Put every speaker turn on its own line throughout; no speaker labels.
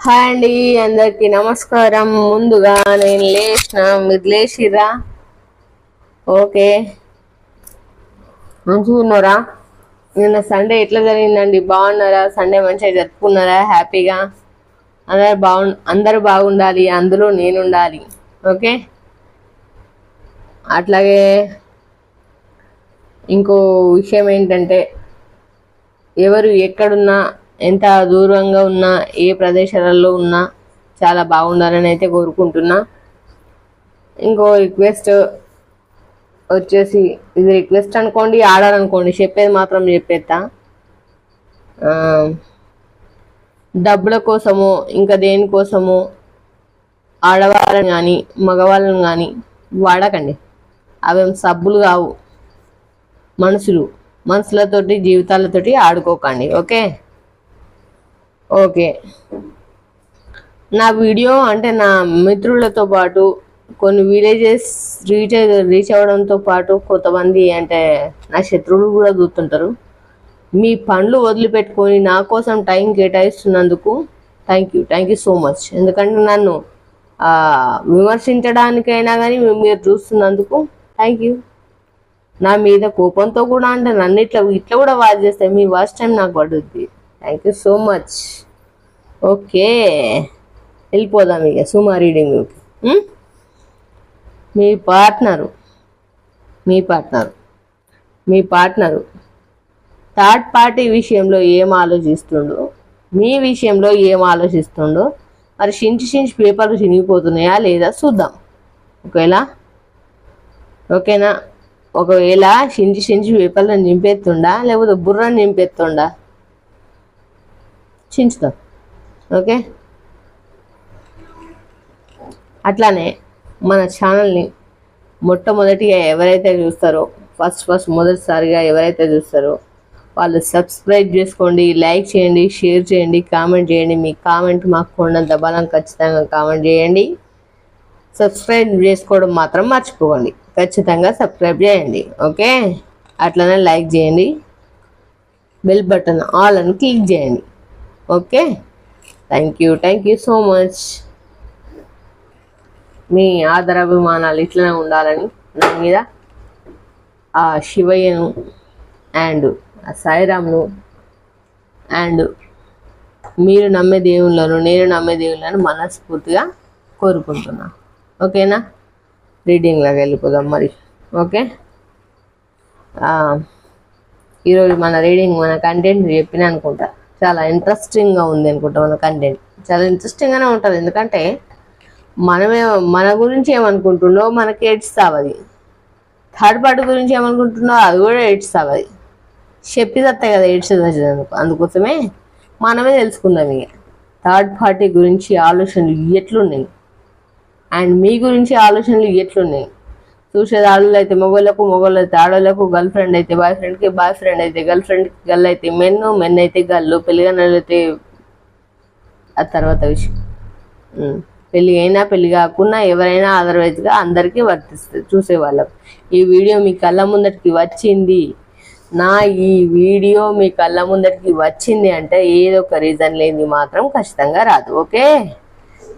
Hi అండి, అందరికి నమస్కారం. ముందుగా నేను లేచిన, మీరు లేచిరా? ఓకే, మంచిగా ఉన్నారా? నిన్న సండే ఎట్లా జరిగిందండి? బాగున్నారా? సండే మంచిగా జరుపుకున్నారా? హ్యాపీగా అందరు బాగుండాలి, అందులో నేను ఉండాలి. ఓకే, అట్లాగే ఇంకో విషయం ఏంటంటే, ఎవరు ఎక్కడున్నా, ఎంత దూరంగా ఉన్నా, ఏ ప్రదేశాలలో ఉన్నా చాలా బాగుండాలని అయితే కోరుకుంటున్నా. ఇంకో రిక్వెస్ట్ వచ్చేసి, ఇది రిక్వెస్ట్ అనుకోండి, ఆర్డర్ అనుకోండి, చెప్పేది మాత్రం చెప్పేస్తా. డబ్బుల కోసము ఇంకా దేనికోసము ఆడవాళ్ళని కానీ మగవాళ్ళని కానీ వాడకండి. అవేం సబ్బులు కావు, మనసులతోటి జీవితాలతోటి ఆడుకోకండి. ఓకే ఓకే నా వీడియో అంటే నా మిత్రులతో పాటు కొన్ని విలేజెస్ రీచ్ అవ్వడంతో పాటు కొంతమంది అంటే నా శత్రువులు కూడా చూస్తుంటారు. మీ పనులు వదిలిపెట్టుకొని నా కోసం టైం కేటాయిస్తున్నందుకు థ్యాంక్ యూ సో మచ్. ఎందుకంటే నన్ను విమర్శించడానికైనా కానీ మీరు చూస్తున్నందుకు థ్యాంక్ యూ. నా మీద కోపంతో కూడా అంటే నన్ను ఇట్లా కూడా వాచ్ చేస్తే మీ వాచ్ టైం నాకు పడుద్ది. Thank you so much. Okay, వెళ్ళిపోదాం ఇక సుమా రీడింగ్కి. మీ పార్ట్నరు థర్డ్ పార్టీ విషయంలో ఏం ఆలోచిస్తుండో, మీ విషయంలో ఏం ఆలోచిస్తుండో మరి చించి పేపర్లు చినిగిపోతున్నాయా లేదా చూద్దాం. ఓకేనా? ఒకవేళ చించి పేపర్లను నింపేస్తుండా లేకపోతే బుర్రని నింపేస్తుండా చించుతాం. ఓకే, అట్లానే మన ఛానల్ని మొట్టమొదటిగా ఎవరైతే చూస్తారో, మొదటిసారిగా ఎవరైతే చూస్తారో వాళ్ళు సబ్స్క్రైబ్ చేసుకోండి, లైక్ చేయండి, షేర్ చేయండి, కామెంట్ చేయండి. మీ కామెంట్ మాకు కొండంత బలం. ఖచ్చితంగా కామెంట్ చేయండి. సబ్స్క్రైబ్ చేసుకోవడం మాత్రం మర్చిపోకండి. ఖచ్చితంగా సబ్స్క్రైబ్ చేయండి. ఓకే, అట్లనే లైక్ చేయండి, బెల్ బటన్ ఆల్ అని క్లిక్ చేయండి. Okay, thank you so much. మీ ఆదరాభిమానాలు ఇట్లనే ఉండాలని నా మీద ఆ శివయ్యను అండ్ ఆ సాయిరామ్ను అండ్ మీరు నమ్మే దేవుళ్ళను నేను నమ్మే దేవుళ్ళను మనస్ఫూర్తిగా కోరుకుంటున్నా. ఓకేనా? రీడింగ్లోకి వెళ్ళిపోదాం మరి. ఓకే, ఈరోజు మన రీడింగ్, మన కంటెంట్ చెప్పిన అనుకుంటా చాలా ఇంట్రెస్టింగ్గా ఉంది అనుకుంటా. మన కంటెంట్ చాలా ఇంట్రెస్టింగ్గానే ఉంటుంది. ఎందుకంటే మన గురించి ఏమనుకుంటున్నావు మనకి ఏడ్స్తావు, అది థర్డ్ పార్టీ గురించి ఏమనుకుంటున్నావు అది కూడా ఏడ్స్తావు. అది చెప్పిదత్తాయి కదా ఏడ్చేది. అందుకోసమే మనమే తెలుసుకుందాం ఇక థర్డ్ పార్టీ గురించి ఆలోచనలు ఎట్లున్నాయి అండ్ మీ గురించి ఆలోచనలు ఎట్లున్నాయి. చూసేది ఆడోళ్ళు అయితే మొగోళ్ళు అయితే ఆడోళ్ళకు, గర్ల్ ఫ్రెండ్ అయితే బాయ్ ఫ్రెండ్కి, బాయ్ ఫ్రెండ్ అయితే గర్ల్ ఫ్రెండ్కి, గర్ల్ అయితే మెన్ అయితే గర్లు, పెళ్ళిగానలు అయితే ఆ తర్వాత విషయం. పెళ్ళి అయినా పెళ్ళి కాకున్నా ఎవరైనా అదర్వైజ్గా అందరికీ వర్తిస్తుంది చూసేవాళ్ళకు. ఈ వీడియో మీ కళ్ళ ముందటికి వచ్చింది, ఈ వీడియో మీ కళ్ళ ముందటికి వచ్చింది అంటే ఏదో ఒక రీజన్ లేని మాత్రం ఖచ్చితంగా రాదు. ఓకే,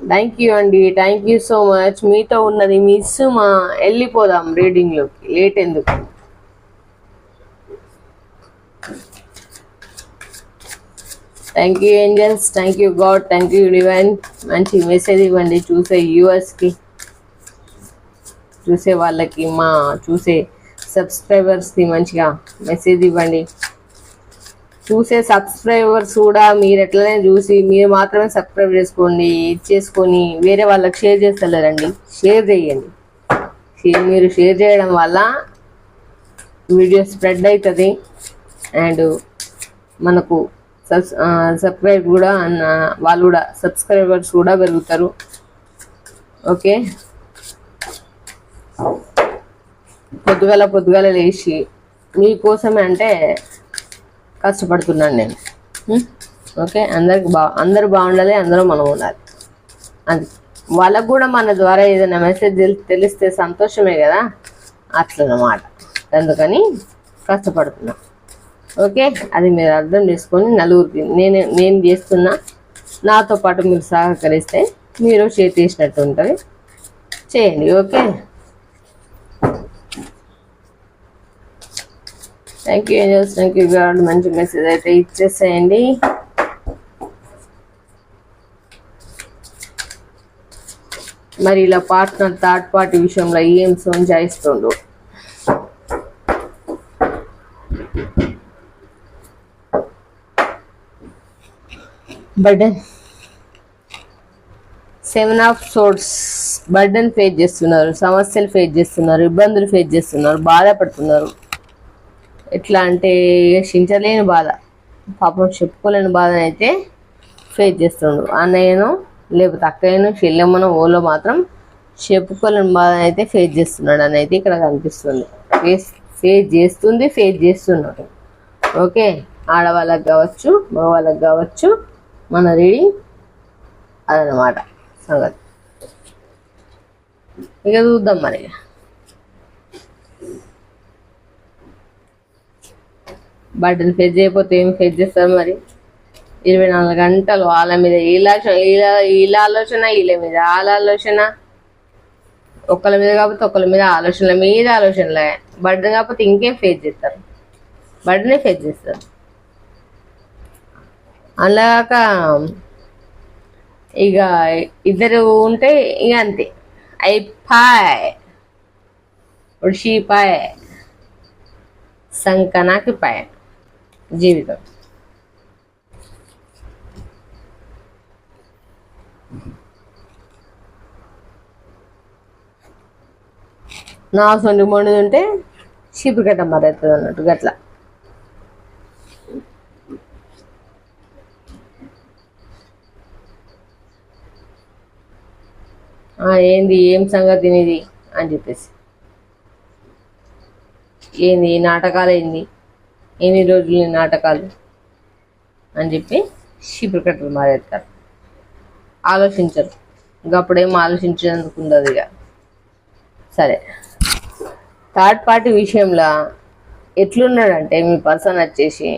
థ్యాంక్ యూ అండి, థ్యాంక్ యూ సో మచ్. మీతో ఉన్నది మీ సుమా. వెళ్ళిపోదాం రీడింగ్లోకి, లేట్ ఎందుకు. Thank you angels, thank you God, thank you divine. మంచి మెసేజ్ ఇవ్వండి చూసే వ్యూవర్స్కి, చూసే వాళ్ళకి, చూసే సబ్స్క్రైబర్స్కి మంచిగా మెసేజ్ ఇవ్వండి. చూసే సబ్స్క్రైబర్స్ కూడా మీరు ఎట్లనే చూసి మీరు మాత్రమే సబ్స్క్రైబ్ చేసుకొని వేరే వాళ్ళకి షేర్ చేస్తలేరండి. షేర్ చేయండి. మీరు షేర్ చేయడం వల్ల వీడియో స్ప్రెడ్ అవుతుంది అండ్ మనకు సబ్స్క్రైబ్ కూడా వాళ్ళు కూడా సబ్స్క్రైబర్స్ కూడా పెరుగుతారు. ఓకే, పొద్దుగాల లేచి మీకోసమే అంటే కష్టపడుతున్నాను నేను. ఓకే, అందరూ బాగుండాలి, అందరూ మనం ఉండాలి. అది వాళ్ళకు కూడా మన ద్వారా ఏదైనా మెసేజ్ తెలిస్తే సంతోషమే కదా, అట్లన్నమాట. అందుకని కష్టపడుతున్నా. ఓకే, అది మీరు అర్థం చేసుకొని నలుగురికి నేను చేస్తున్నా నాతో పాటు మీరు సహకరిస్తే మీరు చేసినట్టు ఉంటుంది, చేయండి. Okay, thank you angels, thank you God. మంచి మెసేజ్ అయితే ఇచ్చేసేయండి. మరి ఇలా పార్ట్నర్ థర్డ్ పార్టీ విషయంలో ఏం సంజాయిస్తుండు? Burden, 7 of swords. Burden face చేస్తున్నారు, సమస్యలు ఫేస్ చేస్తున్నారు, ఇబ్బందులు ఫేస్ చేస్తున్నారు, బాధపడుతున్నారు. ఎట్లా అంటే క్షించలేని బాధ, పాపం చెప్పుకోలేని బాధను అయితే ఫేస్ చేస్తుండు. అన్నయ్యను లేకపోతే అక్కయ్యను చెల్లెమ్మను ఓలో మాత్రం చెప్పుకోలేని బాధను అయితే ఫేస్ చేస్తున్నాడు అని అయితే ఇక్కడ కనిపిస్తుంది. ఫేస్ చేస్తున్నాడు. ఓకే, ఆడవాళ్ళకి కావచ్చు మగవాళ్ళకి కావచ్చు, మన రీడింగ్ అదనమాట సంగతి. ఇక చూద్దాం మరి. బర్త్డేని ఫేస్ చేయకపోతే ఏం ఫేస్ చేస్తారు మరి? 24 గంటలు వాళ్ళ మీద వీళ్ళ ఆలోచన, వీళ్ళ మీద వాళ్ళ ఆలోచన, ఒకళ్ళ మీద కాకపోతే ఒకళ్ళ మీద ఆలోచనలే. బర్త్డే కాకపోతే ఇంకేం ఫేస్ చేస్తారు? బర్త్డేనే ఫేస్ చేస్తారు. అలాక ఇక ఇద్దరు ఉంటే ఇక అంతే, అయిపాయ్, ఉడిషిపాయ్, సంకనాకి పాయ జీవితం. నా సొంటి మొండిది ఉంటే చీపుకట్ట మరవుతుంది అన్నట్టు గట్లా. ఏంది ఏం సంగతి ఇది అని చెప్పేసి, ఏంది నాటకాలు, ఎన్ని రోజులు నాటకాలు అని చెప్పి చీపుకట్టలు మారేస్తారు. ఆలోచించరు, ఇంకప్పుడేం ఆలోచించేందుకు ఉండదు ఇక. సరే, థర్డ్ పార్టీ విషయంలో ఎట్లున్నాడంటే మీ పర్సన్ వచ్చేసి,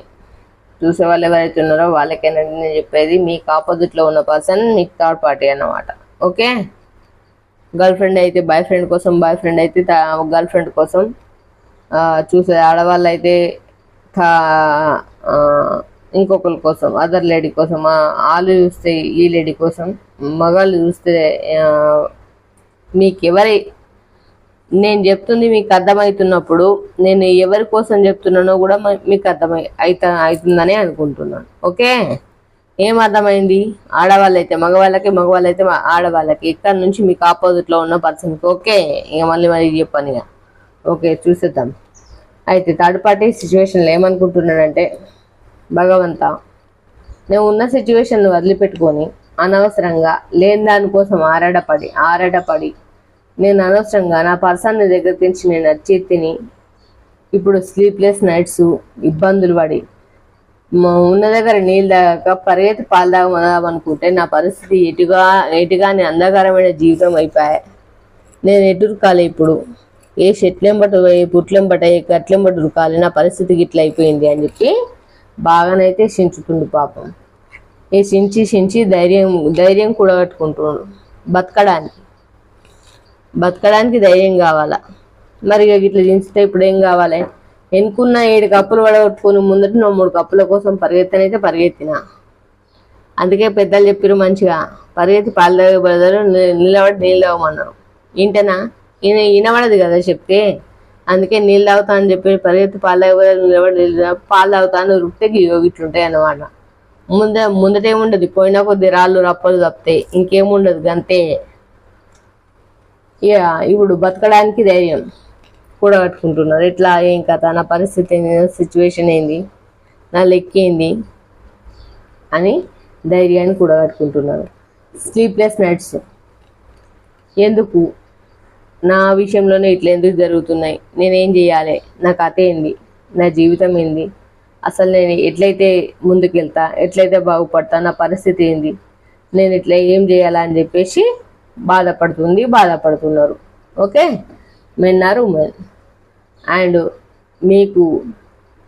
చూసే వాళ్ళు ఎవరైతే ఉన్నారో వాళ్ళకేనండి నేను చెప్పేది, మీకు ఆపోజిట్లో ఉన్న పర్సన్ మీకు థర్డ్ పార్టీ అన్నమాట. ఓకే, గర్ల్ ఫ్రెండ్ అయితే బాయ్ ఫ్రెండ్ కోసం, బాయ్ ఫ్రెండ్ అయితే గర్ల్ ఫ్రెండ్ కోసం చూసే, ఆడవాళ్ళు అయితే ఇంకొకరి కోసం, అదర్ లేడీ కోసం, వాళ్ళు చూస్తే ఈ లేడీ కోసం, మగాళ్ళు చూస్తే మీకు నేను చెప్తుంది మీకు అర్థమవుతున్నప్పుడు నేను ఎవరి కోసం చెప్తున్నానో కూడా మీకు అవుతుందని అనుకుంటున్నాను. ఓకే, ఏం అర్థమైంది? ఆడవాళ్ళైతే మగవాళ్ళకి, మగవాళ్ళైతే ఆడవాళ్ళకి, ఇక్కడ నుంచి మీకు ఆపోజిట్లో ఉన్న పర్సన్కి. ఓకే, ఇక మళ్ళీ చెప్పాను ఇక. ఓకే, చూసేద్దాం. అయితే థర్డ్ పార్టీ సిచ్యువేషన్లో ఏమనుకుంటున్నాడంటే, భగవంత నేను ఉన్న సిచ్యువేషన్ వదిలిపెట్టుకొని అనవసరంగా లేని దానికోసం ఆరాటపడి నేను అనవసరంగా నా పర్సన్ దగ్గర నుంచి నేను అచ్చేతిని ఇప్పుడు స్లీప్లెస్ నైట్స్, ఇబ్బందులు పడి ఉన్న దగ్గర నీళ్ళు తాగాక పరిగెత్తి పాలు తాగమనుకుంటే నా పరిస్థితి ఎటుగాని అంధకారమైన జీవితం అయిపోయాయి. నేను ఎటురుకాలి ఇప్పుడు, ఏ చెట్లెంబటు, ఏ పుట్లెంబట, ఏ కట్లెంబటు రుకాలి, నా పరిస్థితికి ఇట్లా అయిపోయింది అని చెప్పి బాగానైతే చించుతుంది పాపం. ఈ చించి ధైర్యం కూడగట్టుకుంటున్నాడు. బతకడానికి ధైర్యం కావాలా మరి. ఇట్లా చించితే ఇప్పుడు ఏం కావాలి? ఎన్నుకున్న 7 కప్పులు పడగొట్టుకుని ముందట 3 కప్పుల కోసం పరిగెత్తిన. అందుకే పెద్దలు చెప్పారు మంచిగా, పరిగెత్తి పాలు తాగే బదులు నిలబడి నీళ్ళు తాగమన్నారు. ఇంటనా వినబడదు కదా చెప్తే, అందుకే నీళ్ళు తాగుతా అని చెప్పి పరిగెత్తి పాలు తాగే బదులు నిలబడి పాలు తాగుతా అని రుక్తే ఇట్లుంటాయి అన్నమాట. ముందటేముండదు, పోయినా కొద్ది రాళ్ళు రప్పలు తప్తాయి, ఇంకేముండదు అంతే. ఇక ఇప్పుడు బతకడానికి ధైర్యం కూడగట్టుకుంటున్నారు. ఇట్లా ఏం కథ, నా పరిస్థితి ఏంది, సిచ్యువేషన్ ఏంది, నా లెక్క ఏంది అని ధైర్యాన్ని కూడగట్టుకుంటున్నారు. స్లీప్లెస్ నైట్స్, ఎందుకు నా విషయంలోనే ఇట్లా ఎందుకు జరుగుతున్నాయి, నేనేం చేయాలి, నా కథ ఏంది, నా జీవితం ఏంది, అసలు నేను ఎట్లయితే ముందుకెళ్తా, ఎట్లయితే బాగుపడతా, నా పరిస్థితి ఏంది, నేను ఇట్లా ఏం చేయాలా అని చెప్పేసి బాధపడుతున్నారు. Okay, men or women. And మీకు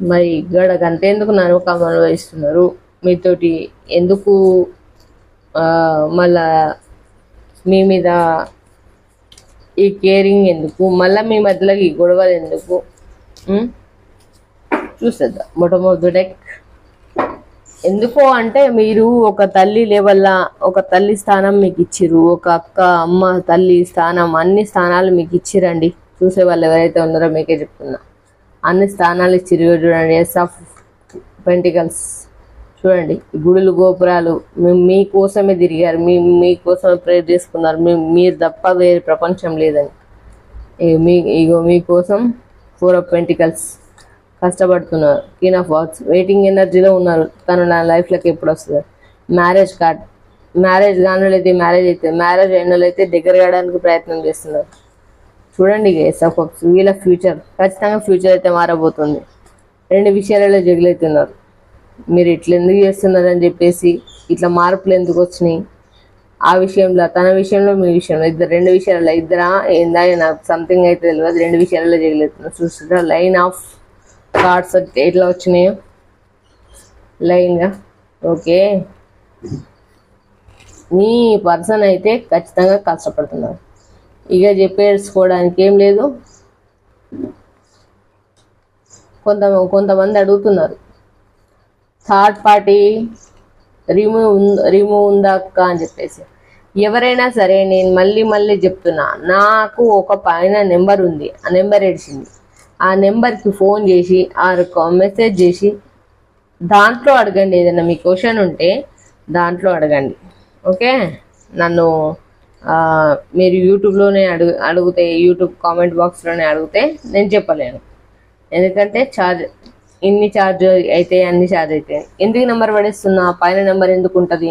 మరి గడకంటే ఎందుకు నరకం అనుభవిస్తున్నారు? మీతోటి ఎందుకు మళ్ళా మీ మీద ఈ కేరింగ్ ఎందుకు? మళ్ళీ మీ మధ్యలోకి ఈ గొడవలు ఎందుకు? చూసేద్దాం మొట్టమొదటి డెక్. ఎందుకో అంటే మీరు ఒక తల్లి లెవెల్లా ఒక తల్లి స్థానం మీకు ఇచ్చిర్రు, ఒక అక్క అమ్మ తల్లి స్థానం అన్ని స్థానాలు మీకు ఇచ్చిరండి. చూసే వాళ్ళు ఎవరైతే ఉన్నారో మీకే చెప్తున్నా, అన్ని స్థానాలు ఇచ్చిర్రు. చూడండి ఎస్ ఆఫ్ పెంటికల్స్, చూడండి గుడులు గోపురాలు మీకోసమే తిరిగారు, మీకోసమే ప్రేర్ చేసుకున్నారు. మీరు తప్ప వేరే ప్రపంచం లేదని. మీకోసం 4 ఆఫ్ పెంటికల్స్ కష్టపడుతున్నారు. క్వీన్ ఆఫ్ వాట్స్ వెయిటింగ్ ఎనర్జీలో ఉన్నారు. తను నా లైఫ్లోకి ఎప్పుడు వస్తుంది? మ్యారేజ్ కార్డ్, మ్యారేజ్ కానులైతే మ్యారేజ్ అయితే, మ్యారేజ్ అయినోళ్ళైతే దగ్గర కావడానికి ప్రయత్నం చేస్తున్నారు. చూడండి ఎస్ ఆఫ్ కప్స్, వీళ్ళ ఫ్యూచర్ ఖచ్చితంగా ఫ్యూచర్ అయితే మారబోతుంది. 2 విషయాలలో జగులవుతున్నారు. మీరు ఇట్లా ఎందుకు చేస్తున్నారని చెప్పేసి, ఇట్లా మార్పులు ఎందుకు వచ్చినాయి ఆ విషయంలో, తన విషయంలో మీ విషయంలో, 2 విషయాలలో ఏందా నాకు సంథింగ్ అయితే తెలియదు. 2 విషయాలలో జగలుతున్నారు. చూస్తుంటా లైన్ ఆఫ్ కార్డ్స్ ఎట్లా వచ్చినాయో లైన్గా. ఓకే, మీ పర్సన్ అయితే ఖచ్చితంగా కష్టపడుతున్నారు. ఇక చెప్పేసుకోవడానికి ఏం లేదు. కొంతమంది అడుగుతున్నారు థర్డ్ పార్టీ రిమూవ్ ఉందా అక్క అని చెప్పేసి. ఎవరైనా సరే నేను మళ్ళీ చెప్తున్నా, నాకు ఒక పైన నెంబర్ ఉంది, ఆ నెంబర్ ఏడిచింది, ఆ నెంబర్కి ఫోన్ చేసి మెసేజ్ చేసి దాంట్లో అడగండి. ఏదైనా మీ క్వశ్చన్ ఉంటే దాంట్లో అడగండి. ఓకే, నన్ను మీరు యూట్యూబ్లోనే అడిగితే, యూట్యూబ్ కామెంట్ బాక్స్లోనే అడిగితే నేను చెప్పలేను. ఎందుకంటే ఇన్ని ఛార్జ్ అయితే అన్ని ఛార్జ్ అయితే ఎందుకు నెంబర్ పడేస్తున్నా? పైన నెంబర్ ఎందుకు ఉంటుంది?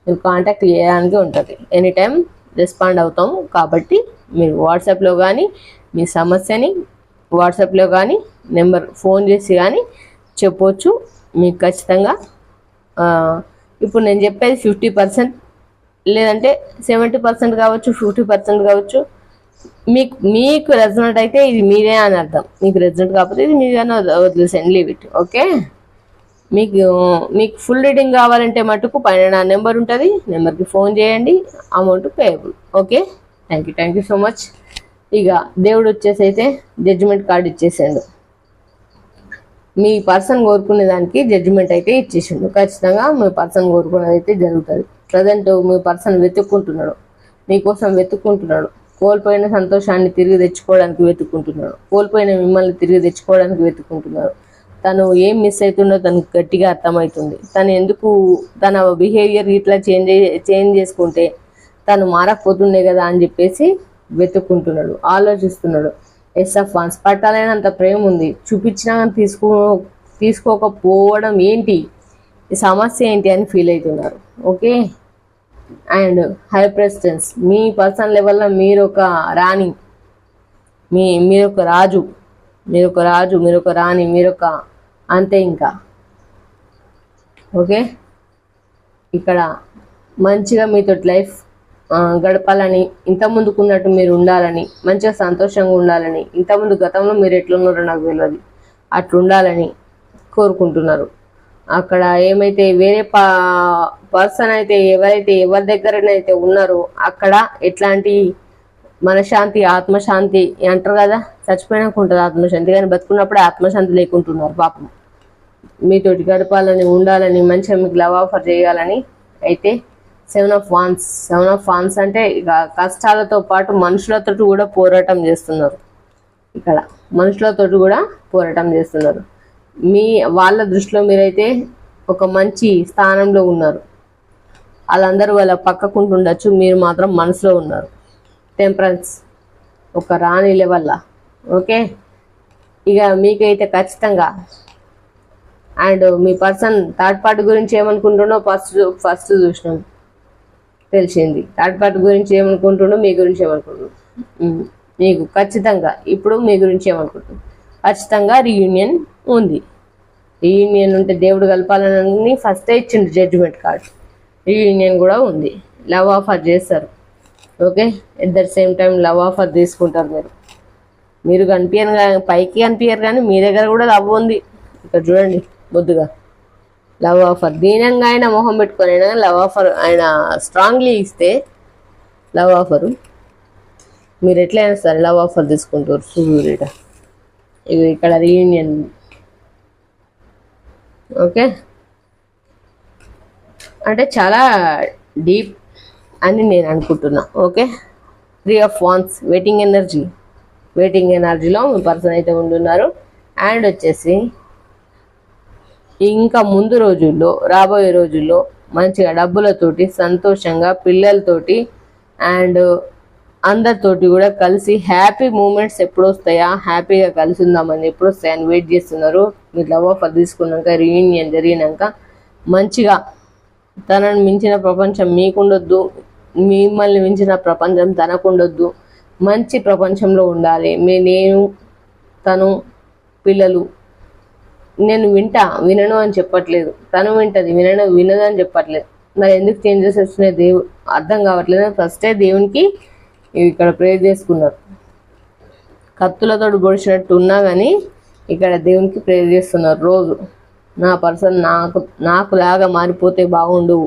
మీరు కాంటాక్ట్ చేయడానికి ఉంటుంది. ఎనీ టైం రెస్పాండ్ అవుతాం. కాబట్టి మీరు వాట్సాప్లో కానీ మీ సమస్యని వాట్సాప్లో కానీ నెంబర్ ఫోన్ చేసి కానీ చెప్పవచ్చు. మీకు ఖచ్చితంగా ఇప్పుడు నేను చెప్పేది 50%, లేదంటే 70% కావచ్చు, 50% కావచ్చు. మీకు రెజనెంట్ అయితే ఇది మీరే అని అర్థం. మీకు రెజనెంట్ కాకపోతే ఇది మీరేనా వదిలేసండి, లీవ్ ఇట్. ఓకే, మీకు ఫుల్ రీడింగ్ కావాలంటే మటుకు పైన నా నెంబర్ ఉంటుంది, నెంబర్కి ఫోన్ చేయండి, amount payable. Okay, thank you so much. ఇక దేవుడు వచ్చేసి అయితే జడ్జిమెంట్ కార్డు ఇచ్చేసాడు. మీ పర్సన్ కోరుకునే దానికి జడ్జిమెంట్ అయితే ఇచ్చేసిండు. ఖచ్చితంగా మీ పర్సన్ కోరుకునేది అయితే జరుగుతుంది. ప్రజెంట్ మీ పర్సన్ వెతుక్కుంటున్నాడు, మీకోసం వెతుక్కుంటున్నాడు. కోల్పోయిన సంతోషాన్ని తిరిగి తెచ్చుకోవడానికి వెతుక్కుంటున్నాడు, కోల్పోయిన మిమ్మల్ని తిరిగి తెచ్చుకోవడానికి వెతుక్కుంటున్నాడు. తను ఏం మిస్ అవుతుందో తనకు గట్టిగా అర్థమవుతుంది. తను ఎందుకు తన బిహేవియర్ ఇట్లా చేంజ్ చేసుకుంటే తను మారకపోతుండే కదా అని చెప్పేసి వెతుక్కుంటున్నాడు, ఆలోచిస్తున్నాడు. ఎస్ ఆఫ్ వాన్స్, పట్టాలైనంత ప్రేమ ఉంది, చూపించినా తీసుకోకపోవడం ఏంటి, ఈ సమస్య ఏంటి అని ఫీల్ అవుతున్నారు. Okay, and high precedence, me personal లెవెల్లో మీరు ఒక రాణి, మీరొక రాజు, మీరొక రాణి, మీరొక అంతే. ఇంకా ఓకే, ఇక్కడ మంచిగా మీతో లైఫ్ గడపాలని, ఇంత ముందుకున్నట్టు మీరు ఉండాలని, మంచిగా సంతోషంగా ఉండాలని, ఇంతకుముందు గతంలో మీరు ఎట్లున్నారో నాకు తెలియదు, అట్లుండాలని కోరుకుంటున్నారు. అక్కడ ఏమైతే వేరే పర్సన్ అయితే ఎవరి దగ్గరనైతే ఉన్నారో అక్కడ ఎట్లాంటి మనశ్శాంతి, ఆత్మశాంతి అంటారు కదా, చచ్చిపోయినాక ఉంటుంది ఆత్మశాంతి, కానీ బతుకున్నప్పుడే ఆత్మశాంతి లేకుంటున్నారు పాపం. మీతోటి గడపాలని, ఉండాలని, మంచిగా మీకు లవ్ ఆఫర్ చేయాలని అయితే 7 ఆఫ్ వాన్స్ అంటే ఇక కష్టాలతో పాటు మనుషులతో కూడా పోరాటం చేస్తున్నారు. ఇక్కడ మనుషులతో కూడా పోరాటం చేస్తున్నారు. వాళ్ళ దృష్టిలో మీరైతే ఒక మంచి స్థానంలో ఉన్నారు. వాళ్ళందరూ వాళ్ళ పక్కకుంటుండొచ్చు, మీరు మాత్రం మనసులో ఉన్నారు. టెంపరెన్స్, ఒక రాణి లెవెల్లా. ఓకే, ఇక మీకైతే ఖచ్చితంగా. And me person third party గురించి ఏమనుకుంటుండో ఫస్ట్ చూసినాం, తెలిసింది. థర్డ్ పార్టీ గురించి ఏమనుకుంటుండో, మీ గురించి ఏమనుకుంటున్నాం, మీకు ఖచ్చితంగా ఇప్పుడు మీ గురించి ఏమనుకుంటున్నాం. ఖచ్చితంగా రీయూనియన్ ఉంది. రీయూనియన్ ఉంటే దేవుడు కలపాలని ఫస్టే ఇచ్చిండు జడ్జిమెంట్ కార్డ్. రీయూనియన్ కూడా ఉంది. లవ్ ఆఫర్ చేస్తారు. Okay, at the same time love offer తీసుకుంటారు. మీరు కనిపించరు, పైకి కనిపించరు, కానీ మీ దగ్గర కూడా లవ్ ఉంది. ఇక్కడ చూడండి బొద్దుగా లవ్ ఆఫర్. దీనంగా ఆయన మొహం పెట్టుకొని అయినా లవ్ ఆఫర్ ఆయన స్ట్రాంగ్లీ ఇస్తే లవ్ ఆఫరు మీరు ఎట్లయినా సరే లవ్ ఆఫర్ తీసుకుంటారు సూర్యుడ. ఇది ఇక్కడ రీయూనియన్. ఓకే, అంటే చాలా డీప్ అని నేను అనుకుంటున్నా. Okay, 3 of Wands waiting energy. Waiting ఎనర్జీలో మీ పర్సన్ అయితే ఉంటున్నారు. అండ్ వచ్చేసి ఇంకా ముందు రోజుల్లో రాబోయే రోజుల్లో మంచిగా డబ్బులతోటి సంతోషంగా పిల్లలతోటి అండ్ అందరితోటి కూడా కలిసి హ్యాపీ మూమెంట్స్ ఎప్పుడు వస్తాయా, హ్యాపీగా కలిసి ఉందామని ఎప్పుడు వస్తాయని వెయిట్ చేస్తున్నారు. మీరు లవ్ ఆఫర్ తీసుకున్నాక రీయూనియన్ జరిగినాక మంచిగా తనని మించిన ప్రపంచం మీకుండొద్దు, మిమ్మల్ని మించిన ప్రపంచం తనకుండొద్దు, మంచి ప్రపంచంలో ఉండాలి. నేను తను పిల్లలు. నేను వినను అని చెప్పట్లేదు, తను వింటది వినదు అని చెప్పట్లేదు. మరి ఎందుకు చేంజెస్ వచ్చినాయి అర్థం కావట్లేదు. ఫస్టే దేవునికి ఇక్కడ ప్రేర్ చేసుకున్నారు. కత్తులతో పొడిచినట్టు ఉన్నా కానీ ఇక్కడ దేవునికి ప్రేర్ చేస్తున్నారు రోజు. నా పర్సన్ నాకు లాగా మారిపోతే బాగుండు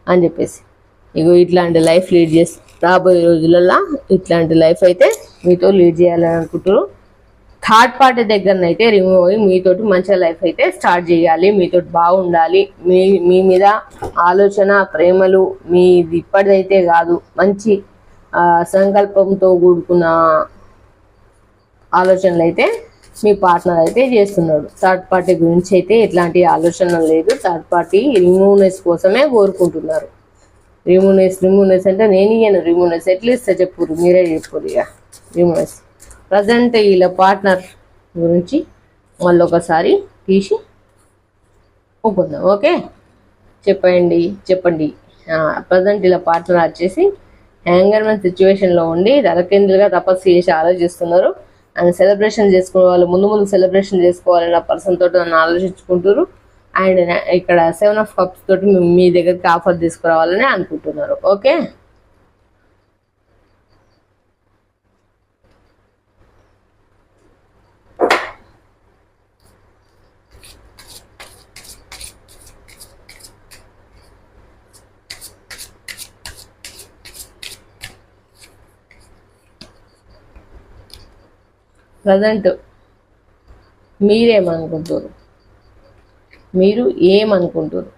అని చెప్పేసి. ఇట్లాంటి లైఫ్ లీడ్ చేసి రాబోయే రోజులలో ఇట్లాంటి లైఫ్ అయితే మీతో లీడ్ చేయాలని అనుకుంటారు. థర్డ్ పార్టీ దగ్గరనైతే రిమూవ్ అయ్యి మీతోటి మంచిగా లైఫ్ అయితే స్టార్ట్ చేయాలి, మీతోటి బాగుండాలి. మీ మీద ఆలోచన ప్రేమలు మీది ఇప్పటిదైతే కాదు, మంచి సంకల్పంతో కూడుకున్న ఆలోచనలు అయితే మీ పార్ట్నర్ అయితే చేస్తున్నాడు. థర్డ్ పార్టీ గురించి అయితే ఎట్లాంటి ఆలోచన లేదు. థర్డ్ పార్టీ రిమూవ్నెస్ కోసమే కోరుకుంటున్నారు. రిమూవ్నెస్ అంటే నేను ఇయ్యను. రిమూవ్నెస్ ఎట్లా ఇస్తా చెప్పురు, మీరే చెప్పురు. ఇక రిమూవ్నెస్ ప్రజెంట్ వీళ్ళ పార్ట్నర్ గురించి మళ్ళీ ఒకసారి తీసి ఒప్పుకుందాం. ఓకే, చెప్పండి. ప్రజెంట్ వీళ్ళ పార్ట్నర్ వచ్చేసి హ్యాంగర్మెన్ సిచ్యువేషన్లో ఉండి తలకిందులుగా తపస్సు చేసి ఆలోచిస్తున్నారు. అండ్ సెలబ్రేషన్ చేసుకునే వాళ్ళు ముందు సెలబ్రేషన్ చేసుకోవాలని ఆ పర్సన్ తోటి నన్ను ఆలోచించుకుంటారు. అండ్ ఇక్కడ 7 of Cups తోటి మీ దగ్గరికి ఆఫర్ తీసుకురావాలని అనుకుంటున్నారు. ఓకే, ప్రజెంట్ మీరేమనుకుంటారు? మీరు ఏమనుకుంటారు?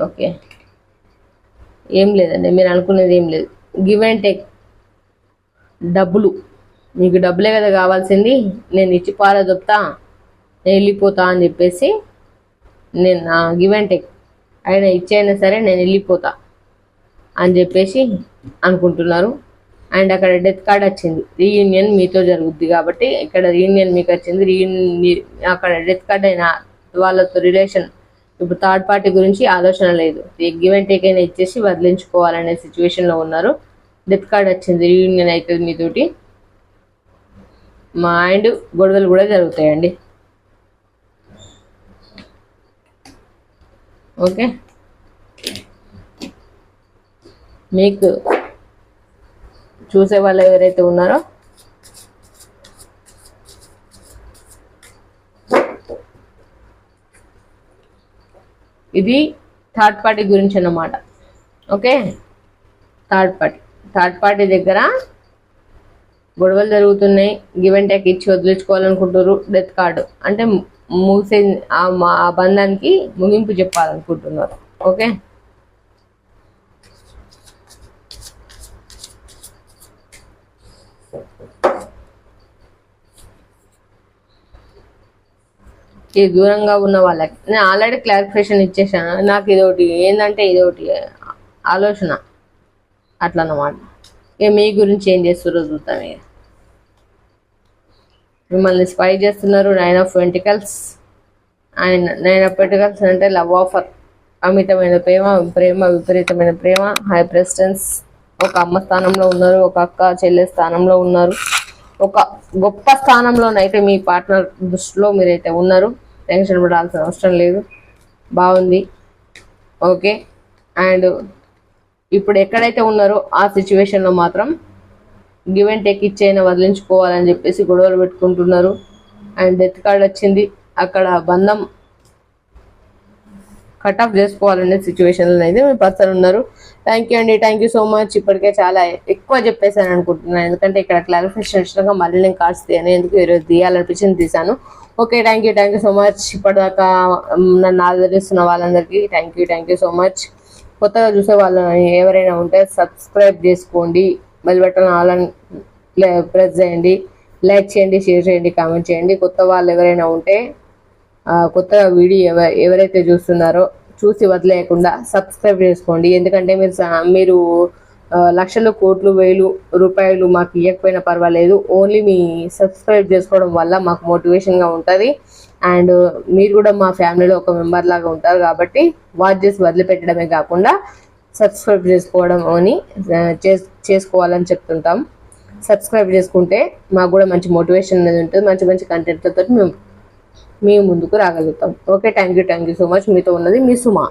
ఓకే, ఏం లేదండి, మీరు అనుకునేది ఏం లేదు. Give and take. డబ్బులు మీకు డబ్బులే కదా కావాల్సింది. నేను ఇచ్చి పారదొప్తా, నేను వెళ్ళిపోతా అని చెప్పేసి నేను గివ్ అండ్ టేక్ ఆయన ఇచ్చైనా సరే నేను వెళ్ళిపోతా అని చెప్పేసి అనుకుంటున్నారు. అండ్ అక్కడ డెత్ కార్డ్ వచ్చింది. రీయూనియన్ మీతో జరుగుద్ది కాబట్టి ఇక్కడ రీయూనియన్ మీకు వచ్చింది. అక్కడ డెత్ కార్డ్ అయిన వాళ్ళతో రిలేషన్. ఇప్పుడు థర్డ్ పార్టీ గురించి ఆలోచన లేదు. గివ్ అండ్ టేక్ అయినా ఇచ్చేసి వదిలించుకోవాలనే సిచ్యువేషన్లో ఉన్నారు. డెత్ కార్డ్ వచ్చింది. రీయూనియన్ అవుతుంది మీతోటి. మైండ్ గొడవలు కూడా జరుగుతాయండి. ఓకే, మీకు చూసే వాళ్ళు ఎవరైతే ఉన్నారో ఇది థర్డ్ పార్టీ గురించి అన్నమాట. ఓకే, థర్డ్ పార్టీ దగ్గర గొడవలు జరుగుతున్నాయి. గివ్ అండ్ టేక్ ఇచ్చి వదిలించుకోవాలనుకుంటారు. డెత్ కార్డు అంటే ముగిసే ఆ బంధానికి ముగింపు చెప్పాలనుకుంటున్నారు. ఓకే, ఈ దూరంగా ఉన్న వాళ్ళకి నేను ఆల్రెడీ క్లారిఫికేషన్ ఇచ్చేసాను. నాకు ఇదొకటి ఏంటంటే ఇదొకటి ఆలోచన అట్లా అన్నమాట. ఇక మీ గురించి ఏం చేస్తారో చూద్దాం. ఇక మిమ్మల్ని స్పై చేస్తున్నారు. 9 of Pentacles. And 9 of Pentacles అంటే లవ్ ఆఫర్, అమితమైన ప్రేమ విపరీతమైన ప్రేమ, హై ప్రెస్టెన్స్. ఒక అమ్మ స్థానంలో ఉన్నారు, ఒక అక్క చెల్లె స్థానంలో ఉన్నారు, ఒక గొప్ప స్థానంలోనైతే మీ పార్ట్నర్ దృష్టిలో మీరైతే ఉన్నారు. టెన్షన్ పడాల్సిన అవసరం లేదు, బాగుంది. ఓకే, అండ్ ఇప్పుడు ఎక్కడైతే ఉన్నారో ఆ సిచ్యువేషన్లో మాత్రం గివ్ అండ్ టేక్ ఇచ్చైనా వదిలించుకోవాలని చెప్పేసి గొడవలు పెట్టుకుంటున్నారు. అండ్ డెత్ కార్డ్ వచ్చింది. అక్కడ బంధం కట్ ఆఫ్ చేసుకోవాలనే సిచ్యువేషన్లో అయితే మీ పర్సన్ ఉన్నారు. థ్యాంక్ యూ అండి, థ్యాంక్ యూ సో మచ్. ఇప్పటికే చాలా ఎక్కువ చెప్పేశాను అనుకుంటున్నాను, ఎందుకంటే ఇక్కడ క్లారిఫికేషన్ వచ్చినాక మళ్ళీ నేను కార్డ్స్ తీయను, ఎందుకు ఈరోజు తీయాలనిపించింది తీసాను. Okay, thank you so much. ఇప్పటిదాకా నన్ను ఆదరిస్తున్న వాళ్ళందరికీ థ్యాంక్ యూ సో మచ్. కొత్తగా చూసే వాళ్ళు ఎవరైనా ఉంటే సబ్స్క్రైబ్ చేసుకోండి, బెల్ బటన్ ఆల్ అని ప్రెస్ చేయండి, లైక్ చేయండి, షేర్ చేయండి, కామెంట్ చేయండి. కొత్త వాళ్ళు ఎవరైనా ఉంటే కొత్తగా వీడియో ఎవరైతే చూస్తున్నారో చూసి వదిలేయకుండా సబ్స్క్రైబ్ చేసుకోండి. ఎందుకంటే మీరు లక్షలు, కోట్లు, వేలు రూపాయలు మాకు ఇవ్వకపోయినా పర్వాలేదు, ఓన్లీ మీ సబ్స్క్రైబ్ చేసుకోవడం వల్ల మాకు మోటివేషన్గా ఉంటుంది. అండ్ మీరు కూడా మా ఫ్యామిలీలో ఒక మెంబర్ లాగా ఉంటారు. కాబట్టి వాచ్ చేసి వదిలిపెట్టడమే కాకుండా సబ్స్క్రైబ్ చేసుకోవడం అని చేసుకోవాలని చెప్తుంటాం. సబ్స్క్రైబ్ చేసుకుంటే మాకు కూడా మంచి మోటివేషన్ అనేది ఉంటుంది, మంచి మంచి కంటెంట్లతో మేము ముందుకు రాగలుగుతాం. Okay, thank you so much. మీతో ఉన్నది మీ సుమా.